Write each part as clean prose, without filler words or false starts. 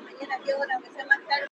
Mañana, ¿qué hora? ¿Me sea más tarde?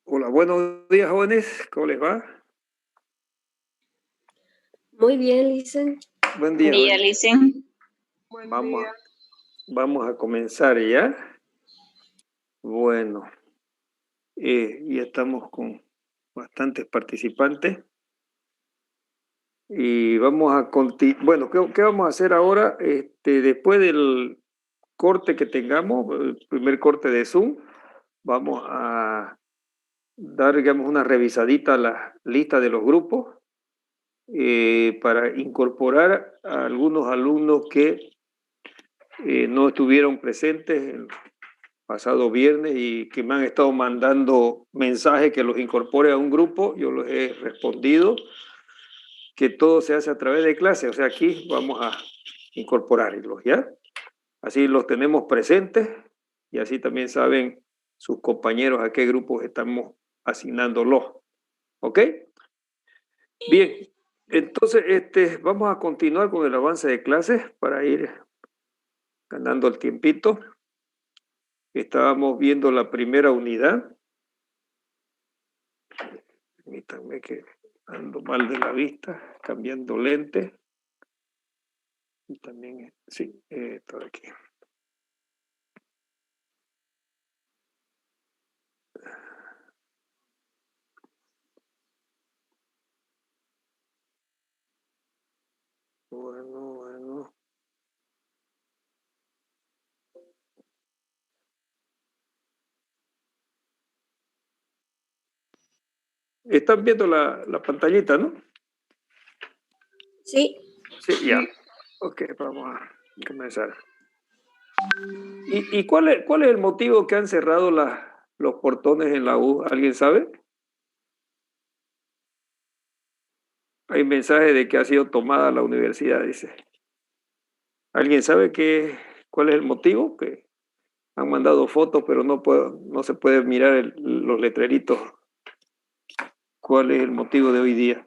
Hola, buenos días, jóvenes. ¿Cómo les va? Muy bien, Listen. Buen día. Buen día, Listen. Vamos a comenzar ya. Bueno, ya estamos con bastantes participantes. Y vamos a continuar. Bueno, ¿qué vamos a hacer ahora? Después del corte que tengamos, el primer corte de Zoom, vamos a dar, digamos, una revisadita a la lista de los grupos para incorporar a algunos alumnos que no estuvieron presentes el pasado viernes y que me han estado mandando mensajes que los incorpore a un grupo. Yo los he respondido que todo se hace a través de clase. O sea, aquí vamos a incorporarlos, ¿ya? Así los tenemos presentes y así también saben sus compañeros a qué grupos estamos asignándolos, ¿ok? Bien, entonces vamos a continuar con el avance de clases para ir ganando el tiempito. Estábamos viendo la primera unidad. Permítanme que ando mal de la vista, cambiando lente. Y también, sí, esto de aquí. Bueno. Están viendo la pantallita, ¿no? Sí, Sí, ya. Ok, vamos a comenzar. ¿Y cuál es el motivo que han cerrado los portones en la U? ¿Alguien sabe? Hay mensaje de que ha sido tomada la universidad, dice. ¿Alguien sabe cuál es el motivo? Que han mandado fotos, pero no se puede mirar los letreritos. ¿Cuál es el motivo de hoy día?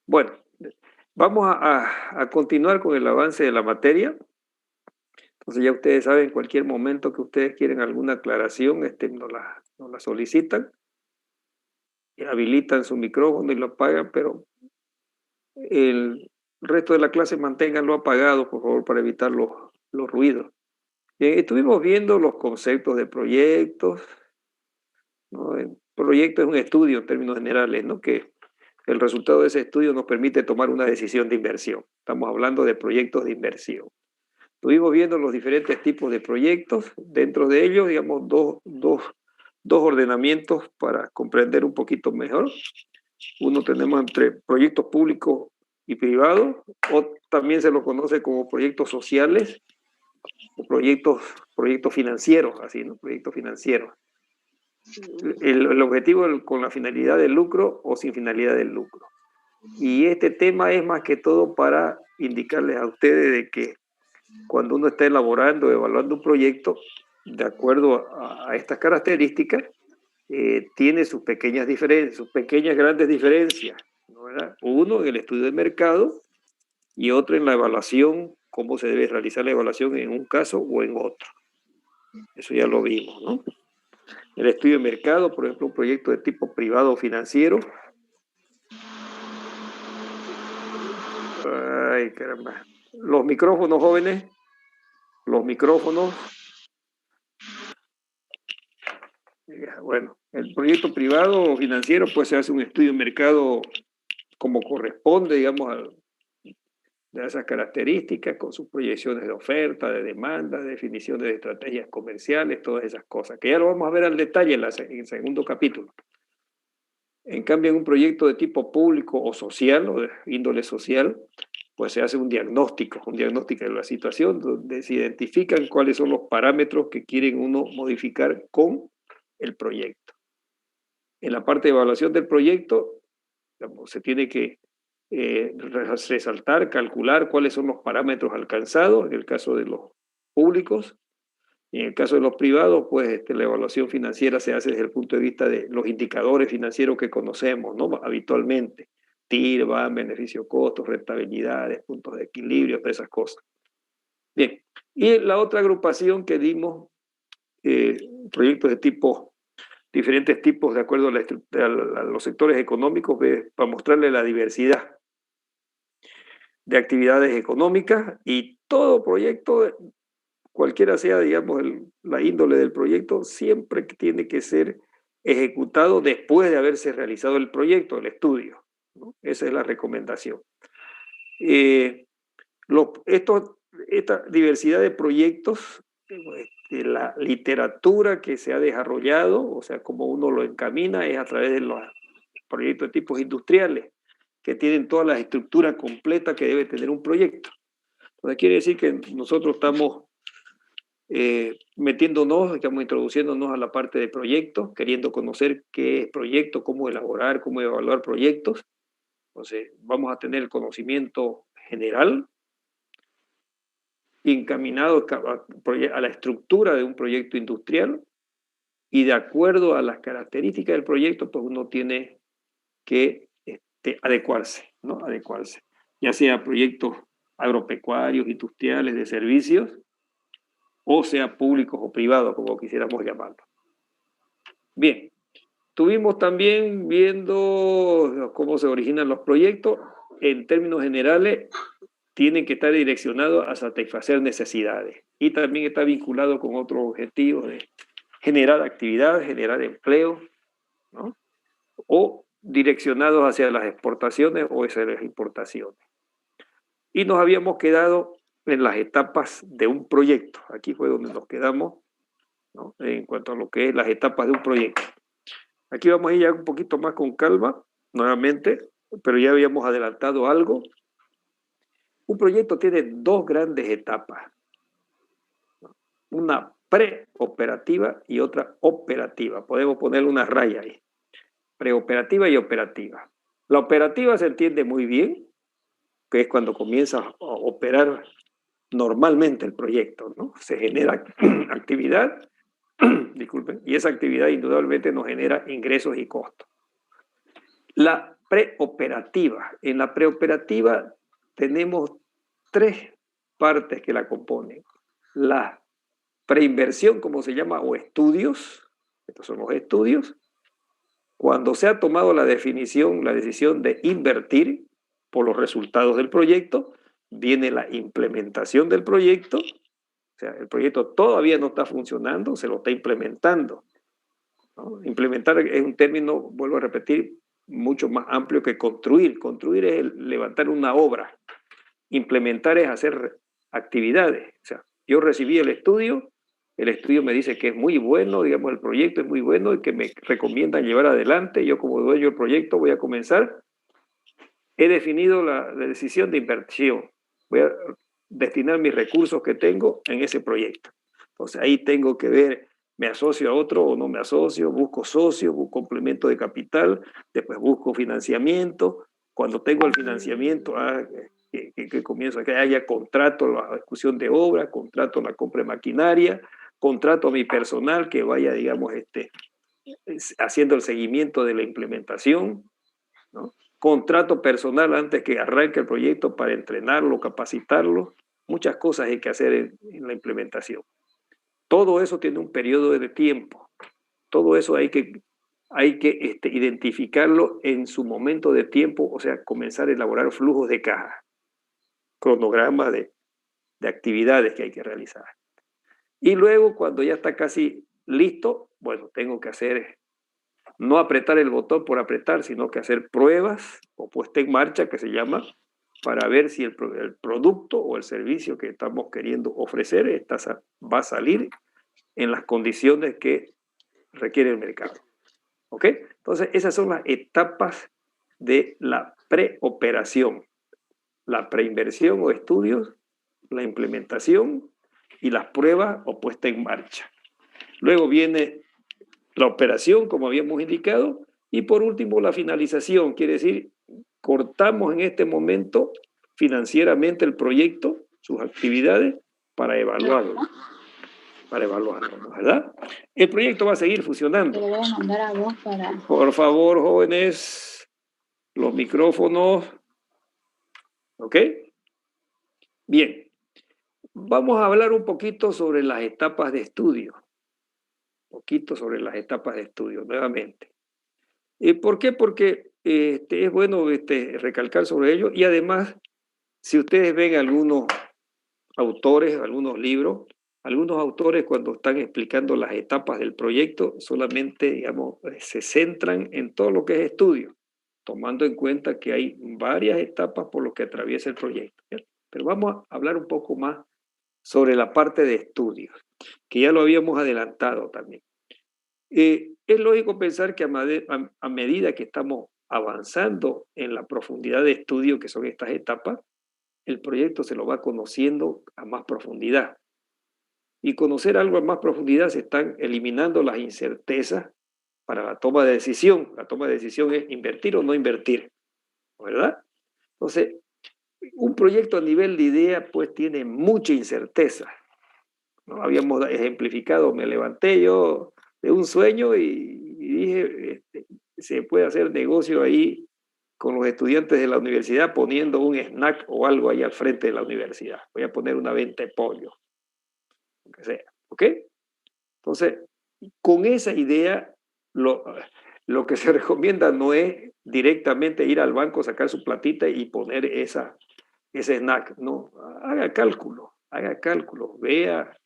Bueno, vamos a continuar con el avance de la materia. Entonces ya ustedes saben, en cualquier momento que ustedes quieren alguna aclaración, nos la solicitan, y habilitan su micrófono y lo apagan, pero el resto de la clase manténganlo apagado, por favor, para evitar los ruidos. Bien, estuvimos viendo los conceptos de proyectos, ¿no? El proyecto es un estudio en términos generales, ¿no? Que el resultado de ese estudio nos permite tomar una decisión de inversión. Estamos hablando de proyectos de inversión. Estuvimos viendo los diferentes tipos de proyectos, dentro de ellos, digamos, dos ordenamientos para comprender un poquito mejor. Uno tenemos entre proyectos públicos y privados, o también se lo conoce como proyectos sociales o proyectos financieros, así, ¿no? Proyectos financieros. El objetivo con la finalidad del lucro o sin finalidad del lucro. Y este tema es más que todo para indicarles a ustedes de que cuando uno está elaborando, evaluando un proyecto, de acuerdo a estas características, tiene sus pequeñas diferencias, sus pequeñas grandes diferencias, ¿no? ¿Verdad? Uno en el estudio de mercado y otro en la evaluación, cómo se debe realizar la evaluación en un caso o en otro. Eso ya lo vimos, ¿no? El estudio de mercado, por ejemplo, un proyecto de tipo privado o financiero. Ay, caramba. Los micrófonos, jóvenes. Los micrófonos. Bueno, el proyecto privado o financiero, pues se hace un estudio de mercado como corresponde, digamos, de esas características, con sus proyecciones de oferta, de demanda, definiciones de estrategias comerciales, todas esas cosas, que ya lo vamos a ver al detalle en el segundo capítulo. En cambio, en un proyecto de tipo público o social, o de índole social, pues se hace un diagnóstico de la situación, donde se identifican cuáles son los parámetros que quieren uno modificar con el proyecto. En la parte de evaluación del proyecto, digamos, se tiene que resaltar, calcular cuáles son los parámetros alcanzados, en el caso de los públicos, y en el caso de los privados, pues la evaluación financiera se hace desde el punto de vista de los indicadores financieros que conocemos, ¿no? Habitualmente, TIR, BAM, beneficio, costos, rentabilidades, puntos de equilibrio, todas esas cosas. Bien, y la otra agrupación que dimos, proyectos de diferentes tipos de acuerdo a los sectores económicos, para mostrarle la diversidad de actividades económicas, y todo proyecto, cualquiera sea, digamos, la índole del proyecto, siempre tiene que ser ejecutado después de haberse realizado el proyecto, el estudio, ¿no? Esa es la recomendación. Esta diversidad de proyectos, la literatura que se ha desarrollado, o sea, como uno lo encamina, es a través de los proyectos de tipos industriales, que tienen toda la estructura completa que debe tener un proyecto. Entonces quiere decir que nosotros estamos metiéndonos, estamos introduciéndonos a la parte de proyectos, queriendo conocer qué es proyecto, cómo elaborar, cómo evaluar proyectos. Entonces vamos a tener el conocimiento general encaminado a la estructura de un proyecto industrial y de acuerdo a las características del proyecto, pues uno tiene que adecuarse, ¿no? Adecuarse, ya sea proyectos agropecuarios, industriales, de servicios, o sea públicos o privados, como quisiéramos llamarlo. Bien, estuvimos también viendo cómo se originan los proyectos. En términos generales, tienen que estar direccionados a satisfacer necesidades y también está vinculado con otros objetivos de generar actividad, generar empleo, ¿no? O direccionados hacia las exportaciones o hacia las importaciones. Y nos habíamos quedado en las etapas de un proyecto. Aquí fue donde nos quedamos, ¿no? En cuanto a lo que es las etapas de un proyecto. Aquí vamos a ir ya un poquito más con calma, nuevamente, pero ya habíamos adelantado algo. Un proyecto tiene dos grandes etapas. Una preoperativa y otra operativa. Podemos poner una raya ahí. Preoperativa y operativa. La operativa se entiende muy bien, que es cuando comienza a operar normalmente el proyecto, ¿no? Se genera actividad, disculpen, y esa actividad indudablemente nos genera ingresos y costos. La preoperativa. En la preoperativa tenemos tres partes que la componen. La preinversión, como se llama, o estudios, estos son los estudios. Cuando se ha tomado la decisión de invertir por los resultados del proyecto, viene la implementación del proyecto. O sea, el proyecto todavía no está funcionando, se lo está implementando, ¿no? Implementar es un término, vuelvo a repetir, mucho más amplio que construir. Construir es levantar una obra. Implementar es hacer actividades. O sea, yo recibí el estudio me dice que es muy bueno, digamos, el proyecto es muy bueno y que me recomiendan llevar adelante. Yo como dueño del proyecto voy a comenzar. He definido la decisión de inversión. Voy a destinar mis recursos que tengo en ese proyecto. Entonces ahí tengo que ver, ¿me asocio a otro o no me asocio? Busco socios, busco complemento de capital, después busco financiamiento. Cuando tengo el financiamiento, que comienzo a que haya contrato, la ejecución de obra, contrato la compra de maquinaria, contrato a mi personal que vaya, digamos, haciendo el seguimiento de la implementación, ¿no? Contrato personal antes que arranque el proyecto para entrenarlo, capacitarlo. Muchas cosas hay que hacer en la implementación. Todo eso tiene un periodo de tiempo. Todo eso hay que identificarlo en su momento de tiempo, o sea, comenzar a elaborar flujos de caja, cronogramas de actividades que hay que realizar. Y luego, cuando ya está casi listo, bueno, tengo que hacer, no apretar el botón por apretar, sino que hacer pruebas o puesta en marcha, que se llama, para ver si el producto o el servicio que estamos queriendo ofrecer va a salir en las condiciones que requiere el mercado. ¿Ok? Entonces, esas son las etapas de la preoperación. La preinversión o estudios, la implementación y las pruebas o puesta en marcha. Luego viene la operación, como habíamos indicado, y por último la finalización, quiere decir, cortamos en este momento financieramente el proyecto, sus actividades, para evaluarlo. ¿Verdad? El proyecto va a seguir funcionando. Te lo voy a mandar a vos para... Por favor, jóvenes, los micrófonos. ¿Ok? Bien. Vamos a hablar un poquito sobre las etapas de estudio. Nuevamente. ¿Por qué? Porque es bueno recalcar sobre ello y además, si ustedes ven algunos autores, algunos libros, algunos autores cuando están explicando las etapas del proyecto solamente, digamos, se centran en todo lo que es estudio, tomando en cuenta que hay varias etapas por las que atraviesa el proyecto. ¿Cierto? Pero vamos a hablar un poco más sobre la parte de estudios, que ya lo habíamos adelantado también. Es lógico pensar que a medida que estamos avanzando en la profundidad de estudio, que son estas etapas, el proyecto se lo va conociendo a más profundidad. Y conocer algo a más profundidad se están eliminando las incertezas para la toma de decisión. La toma de decisión es invertir o no invertir, ¿verdad? Entonces, un proyecto a nivel de idea pues tiene mucha incerteza, ¿no? Habíamos ejemplificado, me levanté yo de un sueño y dije, se puede hacer negocio ahí con los estudiantes de la universidad poniendo un snack o algo ahí al frente de la universidad. Voy a poner una venta de pollo, lo que sea, ¿ok? Entonces, con esa idea, lo que se recomienda no es directamente ir al banco, sacar su platita y poner ese snack. No, haga cálculo, vea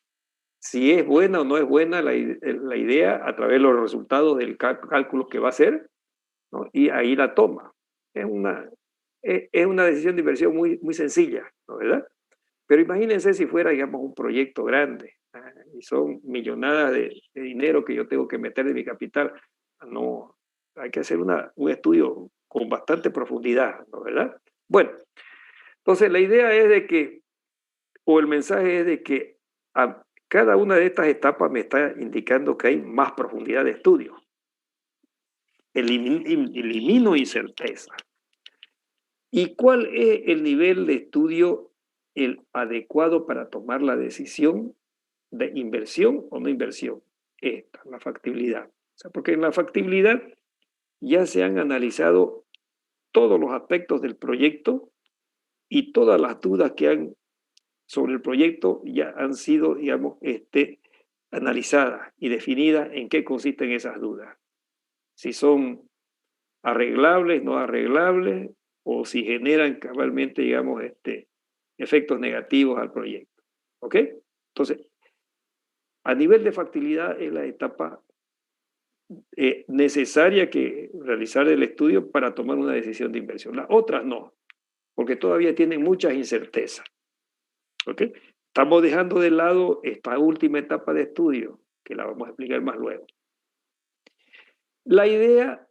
si es buena o no es buena la idea a través de los resultados del cálculo que va a hacer, ¿no? Y ahí la toma. Es una decisión de inversión muy, muy sencilla, ¿no? ¿Verdad? Pero imagínense si fuera, digamos, un proyecto grande, y son millonadas de dinero que yo tengo que meter de mi capital. No, hay que hacer un estudio con bastante profundidad, ¿no? ¿Verdad? Bueno, entonces la idea es de que, o el mensaje es de que a cada una de estas etapas me está indicando que hay más profundidad de estudio. Elimino incerteza. ¿Y cuál es el nivel de estudio el adecuado para tomar la decisión de inversión o no inversión? Esta, la factibilidad. O sea, porque en la factibilidad ya se han analizado todos los aspectos del proyecto y todas las dudas que han sobre el proyecto ya han sido, digamos, analizadas y definidas en qué consisten esas dudas. Si son arreglables, no arreglables, o si generan cabalmente, digamos, efectos negativos al proyecto. ¿Ok? Entonces, a nivel de factibilidad es la etapa necesaria que realizar el estudio para tomar una decisión de inversión. Las otras no, porque todavía tienen muchas incertezas. ¿Ok? Estamos dejando de lado esta última etapa de estudio, que la vamos a explicar más luego. La idea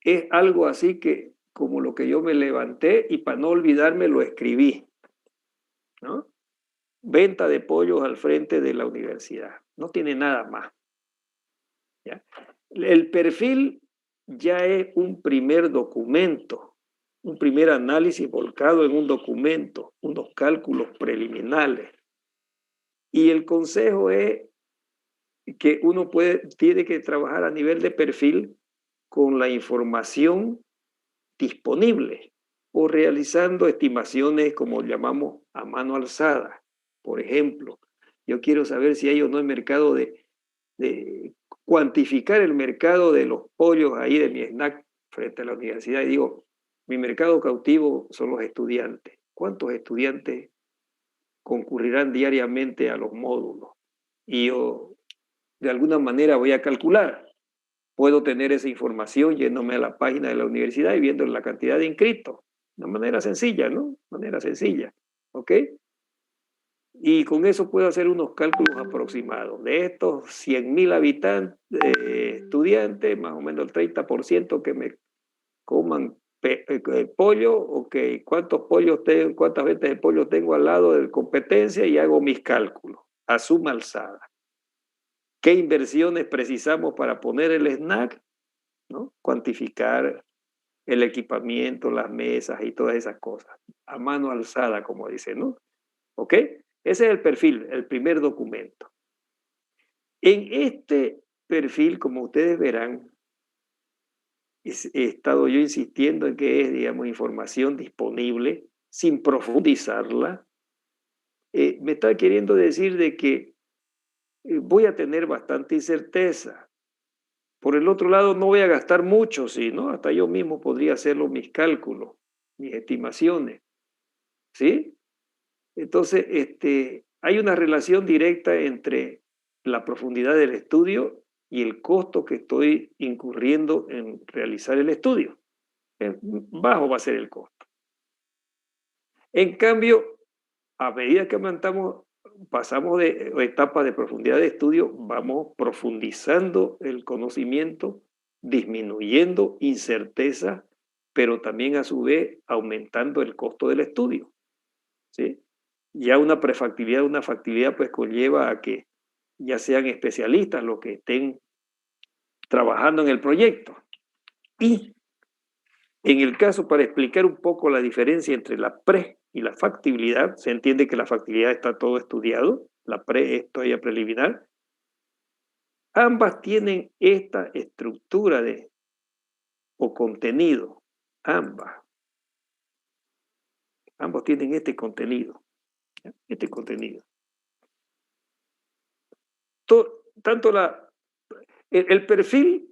es algo así que como lo que yo me levanté y para no olvidarme lo escribí, ¿no? Venta de pollos al frente de la universidad. No tiene nada más, ¿ya? El perfil ya es un primer documento, un primer análisis volcado en un documento, unos cálculos preliminares. Y el consejo es que uno tiene que trabajar a nivel de perfil con la información disponible o realizando estimaciones como llamamos a mano alzada. Por ejemplo, yo quiero saber si hay o no el mercado de cuantificar el mercado de los pollos ahí de mi snack frente a la universidad y digo, mi mercado cautivo son los estudiantes. ¿Cuántos estudiantes concurrirán diariamente a los módulos? Y yo de alguna manera voy a calcular. Puedo tener esa información yéndome a la página de la universidad y viendo la cantidad de inscritos. De una manera sencilla, ¿no? Manera sencilla. ¿Ok? Y con eso puedo hacer unos cálculos aproximados. De estos 100.000 habitantes, estudiantes, más o menos el 30% que me coman pollo, ok, cuántas ventas de pollo tengo al lado de competencia y hago mis cálculos a suma alzada. ¿Qué inversiones precisamos para poner el snack? ¿No? Cuantificar el equipamiento, las mesas y todas esas cosas. A mano alzada, como dicen, ¿no? ¿Ok? Ese es el perfil, el primer documento. En este perfil, como ustedes verán, he estado yo insistiendo en que es, digamos, información disponible sin profundizarla. Me está queriendo decir de que voy a tener bastante incerteza. Por el otro lado, no voy a gastar mucho, sí, ¿no? Hasta yo mismo podría hacerlo mis cálculos, mis estimaciones, ¿sí? Entonces, hay una relación directa entre la profundidad del estudio y el costo que estoy incurriendo en realizar el estudio. Bajo va a ser el costo. En cambio, a medida que pasamos de etapas de profundidad de estudio, vamos profundizando el conocimiento, disminuyendo incerteza, pero también a su vez aumentando el costo del estudio, ¿sí? Ya una prefactibilidad, una factibilidad pues conlleva a que ya sean especialistas los que estén trabajando en el proyecto. Y En el caso, para explicar un poco la diferencia entre la pre y la factibilidad, se entiende que la factibilidad está todo estudiado, la pre es todavía preliminar. Ambas tienen esta estructura o contenido, ambas. Ambos tienen este contenido, ¿ya? Este contenido. Tanto el perfil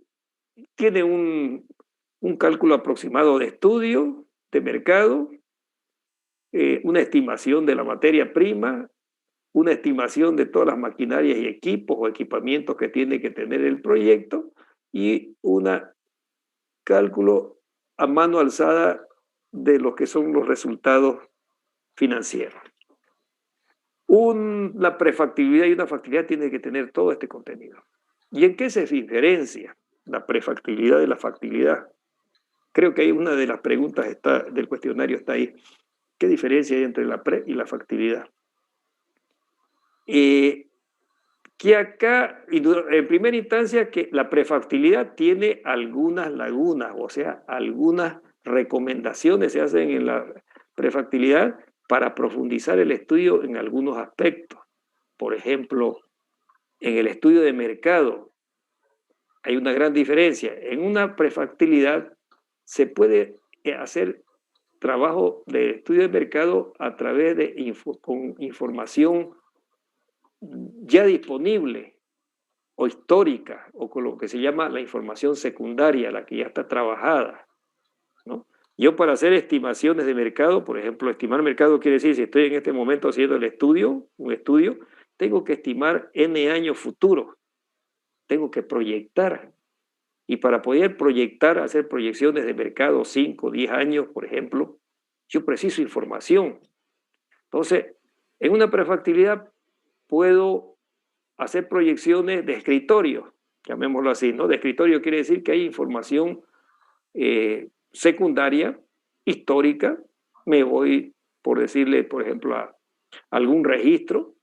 tiene un cálculo aproximado de estudio, de mercado, una estimación de la materia prima, una estimación de todas las maquinarias y equipos o equipamientos que tiene que tener el proyecto y un cálculo a mano alzada de lo que son los resultados financieros. La prefactibilidad y una factibilidad tiene que tener todo este contenido. ¿Y en qué se diferencia la prefactibilidad de la factibilidad? Creo que hay una de las preguntas del cuestionario está ahí. ¿Qué diferencia hay entre la pre y la factibilidad? Que acá, en primera instancia, que la prefactibilidad tiene algunas lagunas, o sea, algunas recomendaciones se hacen en la prefactibilidad para profundizar el estudio en algunos aspectos. Por ejemplo, en el estudio de mercado hay una gran diferencia. En una prefactibilidad se puede hacer trabajo de estudio de mercado a través de con información ya disponible o histórica, o con lo que se llama la información secundaria, la que ya está trabajada, ¿no? Yo, para hacer estimaciones de mercado, por ejemplo, estimar mercado quiere decir, si estoy en este momento haciendo un estudio, tengo que estimar N años futuros, tengo que proyectar. Y para poder proyectar, hacer proyecciones de mercado 5, 10 años, por ejemplo, yo preciso información. Entonces, en una prefactibilidad puedo hacer proyecciones de escritorio, llamémoslo así, ¿no? De escritorio quiere decir que hay información secundaria, histórica. Me voy, por decirle, por ejemplo, a algún registro.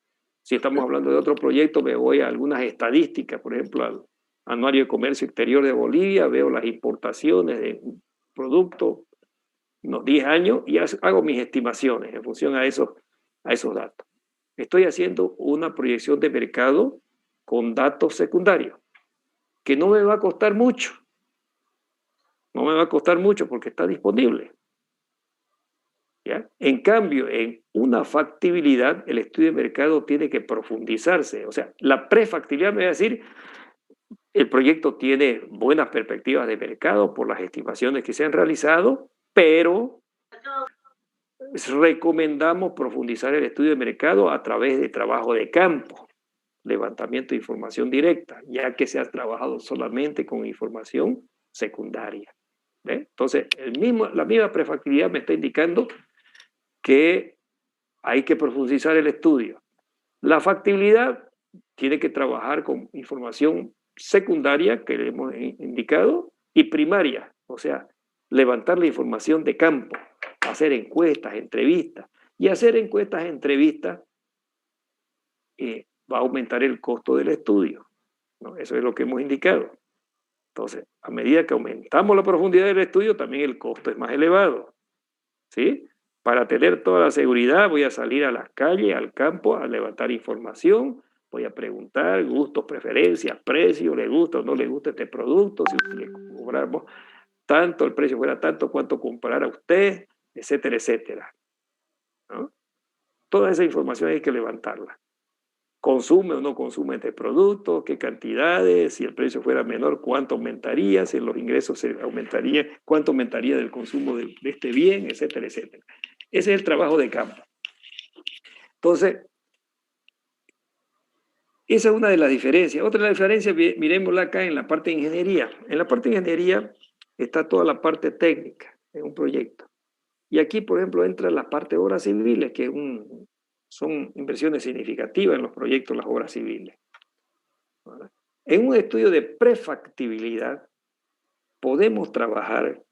Si estamos hablando de otro proyecto, me voy a algunas estadísticas, por ejemplo, al Anuario de Comercio Exterior de Bolivia, veo las importaciones de productos unos 10 años y hago mis estimaciones en función a esos datos. Estoy haciendo una proyección de mercado con datos secundarios, que no me va a costar mucho. No me va a costar mucho porque está disponible, ¿ya? En cambio, en una factibilidad, el estudio de mercado tiene que profundizarse. O sea, la prefactibilidad me va a decir, el proyecto tiene buenas perspectivas de mercado por las estimaciones que se han realizado, pero recomendamos profundizar el estudio de mercado a través de trabajo de campo, levantamiento de información directa, ya que se ha trabajado solamente con información secundaria. ¿Ve? Entonces, la misma prefactibilidad me está indicando que hay que profundizar el estudio. La factibilidad tiene que trabajar con información secundaria, que le hemos indicado, y primaria, o sea, levantar la información de campo, hacer encuestas, entrevistas. Y hacer encuestas, entrevistas, va a aumentar el costo del estudio, ¿no? Eso es lo que hemos indicado. Entonces, a medida que aumentamos la profundidad del estudio, también el costo es más elevado, ¿sí? Para tener toda la seguridad, voy a salir a las calles, al campo, a levantar información, voy a preguntar gustos, preferencias, precios, le gusta o no le gusta este producto, si le cobramos tanto, el precio fuera tanto, cuánto comprará usted, etcétera, etcétera, ¿no? Toda esa información hay que levantarla. ¿Consume o no consume este producto? ¿Qué cantidades? Si el precio fuera menor, ¿cuánto aumentaría? Si los ingresos se aumentarían, ¿cuánto aumentaría del consumo de este bien? Etcétera, etcétera. Ese es el trabajo de campo. Entonces, esa es una de las diferencias. Otra de las diferencias, miremosla acá en la parte de ingeniería. En la parte de ingeniería está toda la parte técnica de un proyecto. Y aquí, por ejemplo, entra la parte de obras civiles, que son inversiones significativas en los proyectos, las obras civiles. En un estudio de prefactibilidad podemos trabajar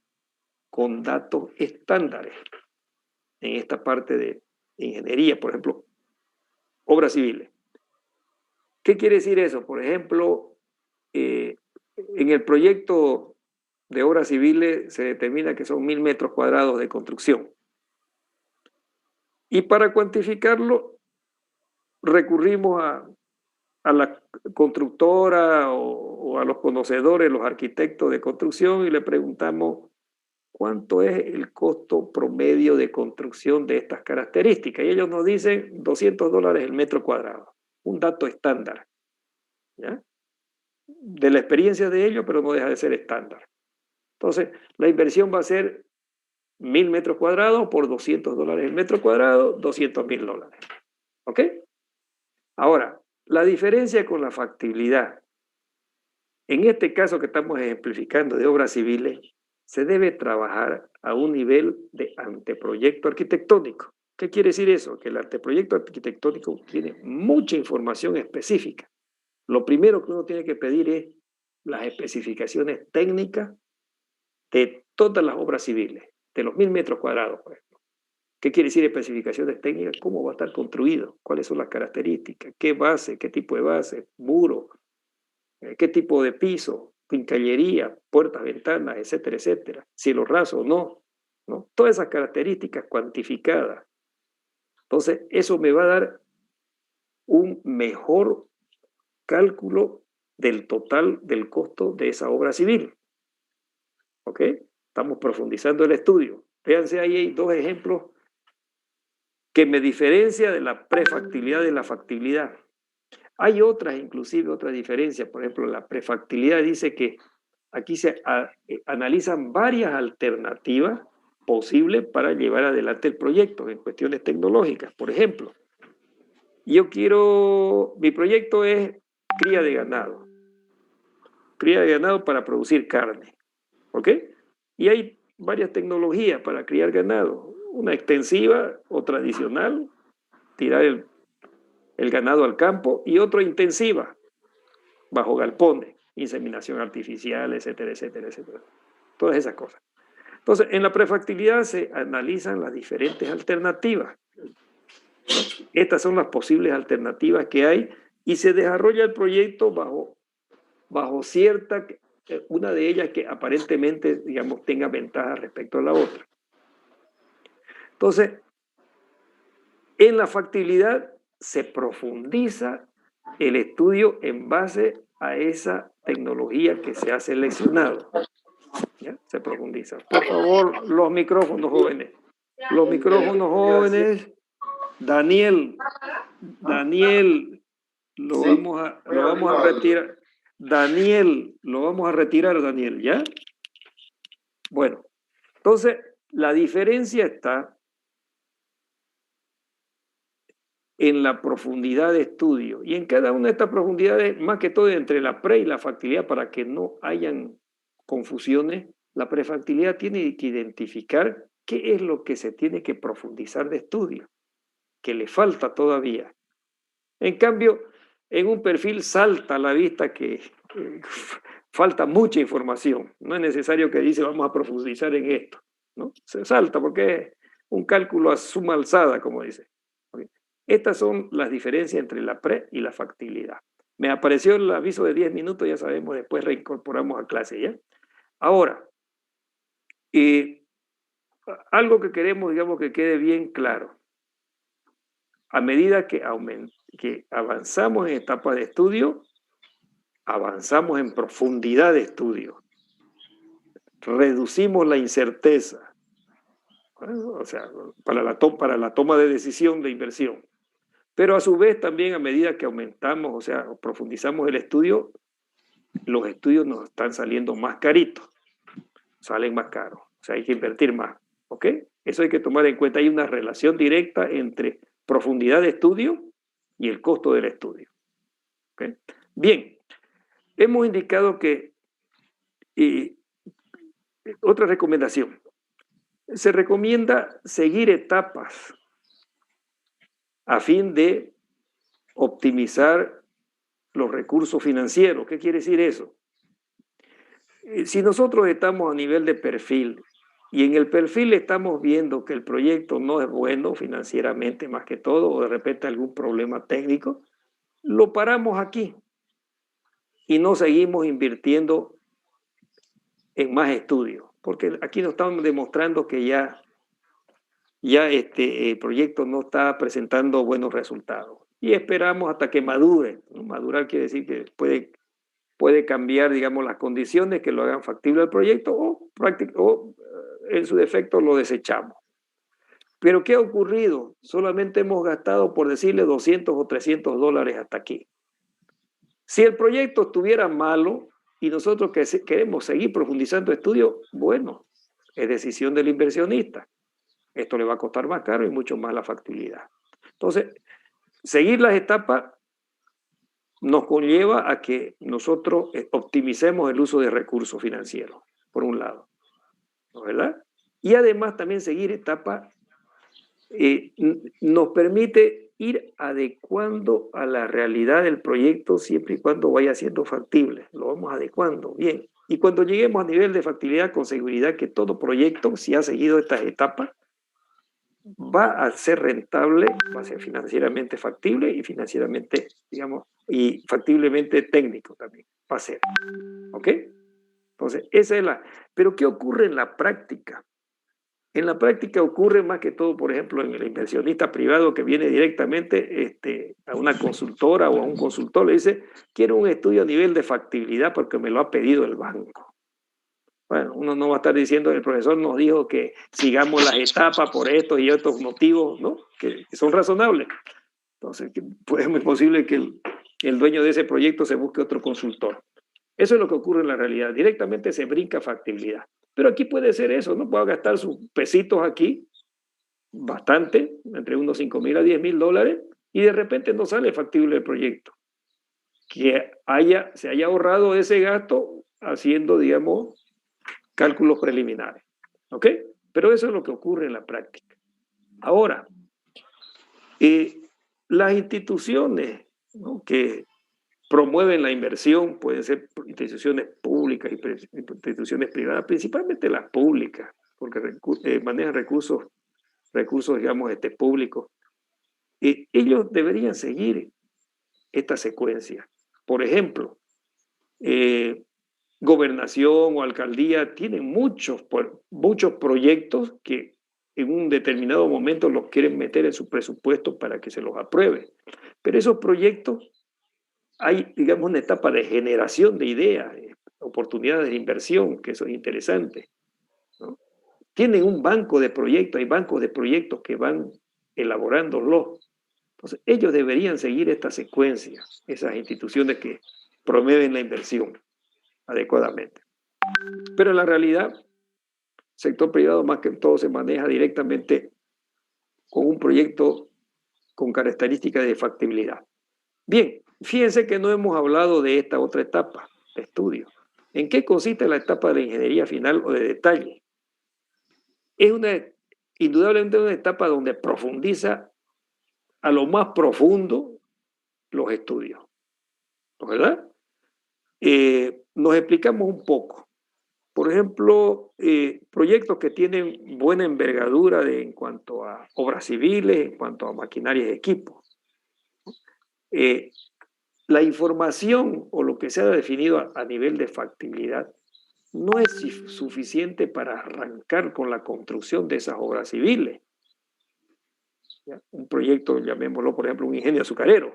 con datos estándares en esta parte de ingeniería, por ejemplo, obras civiles. ¿Qué quiere decir eso? Por ejemplo, en el proyecto de obras civiles se determina que son 1000 metros cuadrados de construcción. Y para cuantificarlo, recurrimos a la constructora o a los conocedores, los arquitectos de construcción, y le preguntamos cuánto es el costo promedio de construcción de estas características. Y ellos nos dicen $200 el metro cuadrado, un dato estándar, ¿ya? De la experiencia de ellos, pero no deja de ser estándar. Entonces, la inversión va a ser 1000 metros cuadrados por $200 el metro cuadrado, $200.000. ¿Ok? Ahora, la diferencia con la factibilidad, en este caso que estamos ejemplificando de obras civiles, se debe trabajar a un nivel de anteproyecto arquitectónico. ¿Qué quiere decir eso? Que el anteproyecto arquitectónico tiene mucha información específica. Lo primero que uno tiene que pedir es las especificaciones técnicas de todas las obras civiles, de los 1000 metros cuadrados, por ejemplo. ¿Qué quiere decir especificaciones técnicas? ¿Cómo va a estar construido? ¿Cuáles son las características? ¿Qué base? ¿Qué tipo de base? ¿Muro? ¿Qué tipo de piso? ¿Quincallería? ¿Puertas, ventanas? Etcétera, etcétera. ¿Cielo raso o no? ¿No? Todas esas características cuantificadas. Entonces, eso me va a dar un mejor cálculo del total del costo de esa obra civil. ¿Ok? Estamos profundizando el estudio. Fíjense, ahí hay dos ejemplos que me diferencia de la prefactibilidad de la factibilidad. Hay otras, inclusive otras diferencias. Por ejemplo, la prefactibilidad dice que aquí se analizan varias alternativas posibles para llevar adelante el proyecto en cuestiones tecnológicas. Por ejemplo, mi proyecto es cría de ganado. Cría de ganado para producir carne. ¿Ok? Y hay varias tecnologías para criar ganado. Una extensiva o tradicional, tirar el ganado al campo, y otra intensiva, bajo galpones, inseminación artificial, etcétera, etcétera, etcétera. Todas esas cosas. Entonces, en la prefactibilidad se analizan las diferentes alternativas. Estas son las posibles alternativas que hay y se desarrolla el proyecto bajo cierta, una de ellas que aparentemente, digamos, tenga ventaja respecto a la otra. Entonces, en la factibilidad se profundiza el estudio en base a esa tecnología que se ha seleccionado. ¿Ya? Se profundiza. Por favor, los micrófonos jóvenes. Los micrófonos jóvenes. Daniel, lo vamos a retirar. Daniel, lo vamos a retirar, Daniel, ¿ya? Bueno, entonces, la diferencia está en la profundidad de estudio. Y en cada una de estas profundidades, más que todo entre la pre y la factibilidad, para que no hayan confusiones, la prefactibilidad tiene que identificar qué es lo que se tiene que profundizar de estudio, que le falta todavía. En cambio, en un perfil salta a la vista que falta mucha información. No es necesario que dice vamos a profundizar en esto, ¿no? Se salta porque es un cálculo a suma alzada, como dice. Estas son las diferencias entre la pre y la factibilidad. Me apareció el aviso de 10 minutos, ya sabemos, después reincorporamos a clase, ¿ya? Ahora, algo que queremos, digamos, que quede bien claro. A medida que avanzamos en etapas de estudio, avanzamos en profundidad de estudio. Reducimos la incerteza, o sea, para la toma de decisión de inversión. Pero a su vez también a medida que aumentamos, o sea, profundizamos el estudio, los estudios nos están saliendo más caritos, salen más caros, o sea, hay que invertir más, ¿ok? Eso hay que tomar en cuenta, hay una relación directa entre profundidad de estudio y el costo del estudio, ¿ok? Bien, hemos indicado que, otra recomendación, se recomienda seguir etapas a fin de optimizar los recursos financieros. ¿Qué quiere decir eso? Si nosotros estamos a nivel de perfil y en el perfil estamos viendo que el proyecto no es bueno financieramente más que todo, o de repente algún problema técnico, lo paramos aquí y no seguimos invirtiendo en más estudios, porque aquí nos estamos demostrando que ya el proyecto no está presentando buenos resultados. Y esperamos hasta que madure, ¿no? Madurar quiere decir que puede cambiar, digamos, las condiciones que lo hagan factible el proyecto o en su defecto lo desechamos. Pero ¿qué ha ocurrido? Solamente hemos gastado, por decirle, 200 o 300 dólares hasta aquí. Si el proyecto estuviera malo y nosotros queremos seguir profundizando estudios, bueno, es decisión del inversionista. Esto le va a costar más caro y mucho más la factibilidad. Entonces, seguir las etapas nos conlleva a que nosotros optimicemos el uso de recursos financieros, por un lado, ¿no? ¿Verdad? Y además también seguir etapas nos permite ir adecuando a la realidad del proyecto siempre y cuando vaya siendo factible. Lo vamos adecuando, bien. Y cuando lleguemos a nivel de factibilidad, con seguridad que todo proyecto, si ha seguido estas etapas, va a ser rentable, va a ser financieramente factible y financieramente, digamos, y factiblemente técnico también, va a ser. ¿Ok? Entonces, esa es la... Pero ¿qué ocurre en la práctica? En la práctica ocurre más que todo, por ejemplo, en el inversionista privado que viene directamente a una consultora o a un consultor, le dice, quiero un estudio a nivel de factibilidad porque me lo ha pedido el banco. Bueno, uno no va a estar diciendo, el profesor nos dijo que sigamos las etapas por estos y otros motivos, ¿no? Que son razonables. Entonces, pues es muy posible que el dueño de ese proyecto se busque otro consultor. Eso es lo que ocurre en la realidad. Directamente se brinca factibilidad. Pero aquí puede ser eso, ¿no? Puedo gastar sus pesitos aquí, bastante, entre unos 5,000 a 10,000 dólares, y de repente no sale factible el proyecto. Que se haya ahorrado ese gasto haciendo, digamos, cálculos preliminares. ¿Ok? Pero eso es lo que ocurre en la práctica. Ahora, las instituciones, ¿no?, que promueven la inversión, pueden ser instituciones públicas y instituciones privadas, principalmente las públicas, porque manejan recursos, digamos, públicos. Ellos deberían seguir esta secuencia. Por ejemplo, gobernación o alcaldía tienen muchos proyectos que en un determinado momento los quieren meter en su presupuesto para que se los apruebe. Pero esos proyectos hay, digamos, una etapa de generación de ideas, oportunidades de inversión, que eso es interesante, ¿no? Tienen un banco de proyectos, hay bancos de proyectos que van elaborándolo. Entonces, ellos deberían seguir esta secuencia, esas instituciones que promueven la inversión adecuadamente. Pero en la realidad, el sector privado más que todo se maneja directamente con un proyecto con características de factibilidad. Bien, fíjense que no hemos hablado de esta otra etapa de estudio. ¿En qué consiste la etapa de la ingeniería final o de detalle? Es indudablemente una etapa donde profundiza a lo más profundo los estudios, ¿no? ¿Verdad? Nos explicamos un poco. Por ejemplo, proyectos que tienen buena envergadura en cuanto a obras civiles, en cuanto a maquinaria y equipos. La información o lo que se ha definido a nivel de factibilidad no es suficiente para arrancar con la construcción de esas obras civiles. ¿Ya? Un proyecto, llamémoslo por ejemplo un ingenio azucarero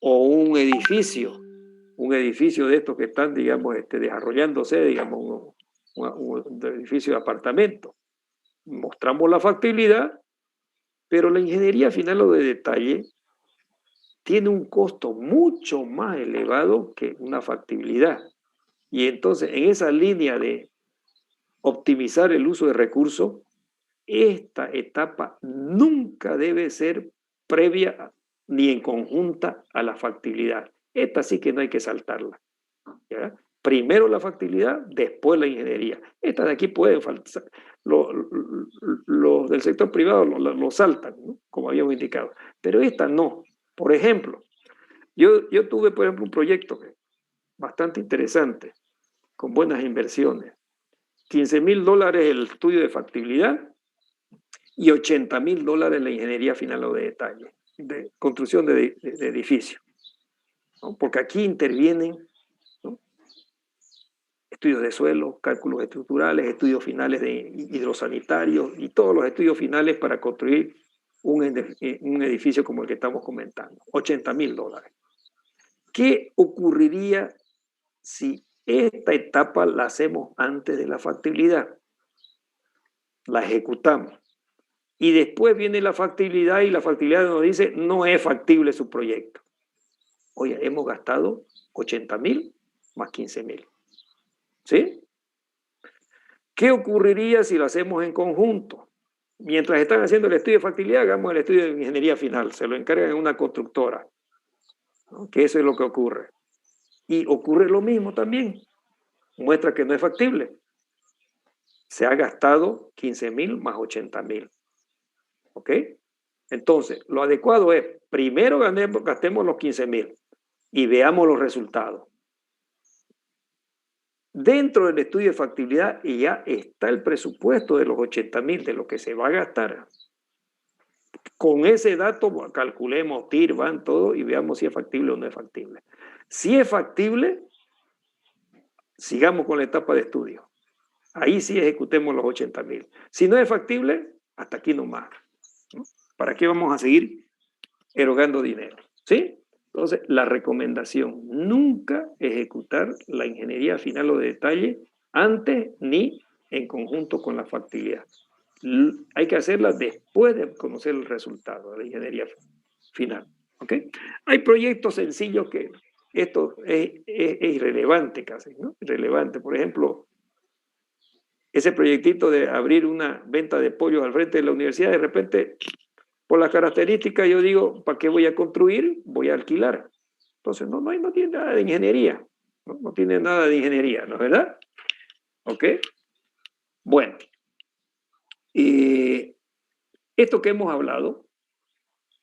o un edificio de estos que están, digamos, desarrollándose, digamos, un edificio de apartamentos. Mostramos la factibilidad, pero la ingeniería final o de detalle tiene un costo mucho más elevado que una factibilidad. Y entonces, en esa línea de optimizar el uso de recursos, esta etapa nunca debe ser previa ni en conjunta a la factibilidad. Esta sí que no hay que saltarla, ¿ya? Primero la factibilidad, después la ingeniería. Estas de aquí pueden faltar. Los del sector privado lo saltan, ¿no?, como habíamos indicado. Pero esta no. Por ejemplo, yo tuve, por ejemplo, un proyecto bastante interesante, con buenas inversiones. 15,000 dólares el estudio de factibilidad y 80,000 dólares la ingeniería final o de detalle, de construcción de edificio, ¿no? Porque aquí intervienen, ¿no?, estoy estudios de suelo, cálculos estructurales, estudios finales de hidrosanitarios y todos los estudios finales para construir un edificio como el que estamos comentando. $80.000. ¿Qué ocurriría si esta etapa la hacemos antes de la factibilidad? La ejecutamos. Y después viene la factibilidad y la factibilidad nos dice no es factible su proyecto. Oye, hemos gastado 80.000 más 15.000. ¿Sí? ¿Qué ocurriría si lo hacemos en conjunto? Mientras están haciendo el estudio de factibilidad, hagamos el estudio de ingeniería final. Se lo encargan en una constructora, ¿no? Que eso es lo que ocurre. Y ocurre lo mismo también. Muestra que no es factible. Se ha gastado 15.000 más 80.000. ¿Ok? Entonces, lo adecuado es, primero gastemos los 15.000 y veamos los resultados. Dentro del estudio de factibilidad ya está el presupuesto de los 80.000, de lo que se va a gastar. Con ese dato calculemos TIR, van, todo y veamos si es factible o no es factible. Si es factible, sigamos con la etapa de estudio. Ahí sí ejecutemos los 80.000. Si no es factible, hasta aquí nomás, ¿no? ¿Para qué vamos a seguir erogando dinero? ¿Sí? Entonces, la recomendación, nunca ejecutar la ingeniería final o de detalle antes ni en conjunto con la factibilidad. Hay que hacerla después de conocer el resultado de la ingeniería final. ¿Ok? Hay proyectos sencillos que esto es irrelevante casi, ¿no? Irrelevante. Por ejemplo, ese proyectito de abrir una venta de pollos al frente de la universidad, de repente, por las características, yo digo, ¿para qué voy a construir? Voy a alquilar. Entonces, no tiene nada de ingeniería. No tiene nada de ingeniería, ¿no es verdad? ¿Ok? Bueno. Esto que hemos hablado,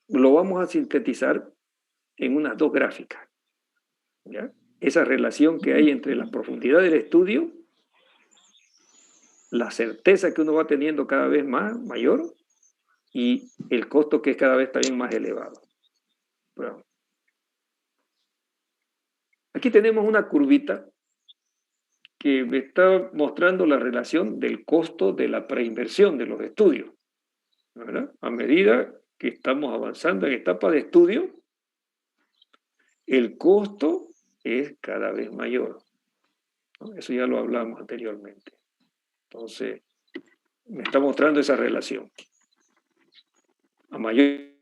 lo vamos a sintetizar en unas dos gráficas. ¿Ya? Esa relación que hay entre la profundidad del estudio, la certeza que uno va teniendo cada vez mayor, y el costo que es cada vez también más elevado. Bueno, aquí tenemos una curvita que me está mostrando la relación del costo de la preinversión de los estudios, ¿verdad? A medida que estamos avanzando en etapa de estudio, el costo es cada vez mayor, ¿no? Eso ya lo hablamos anteriormente. Entonces, me está mostrando esa relación. A mayor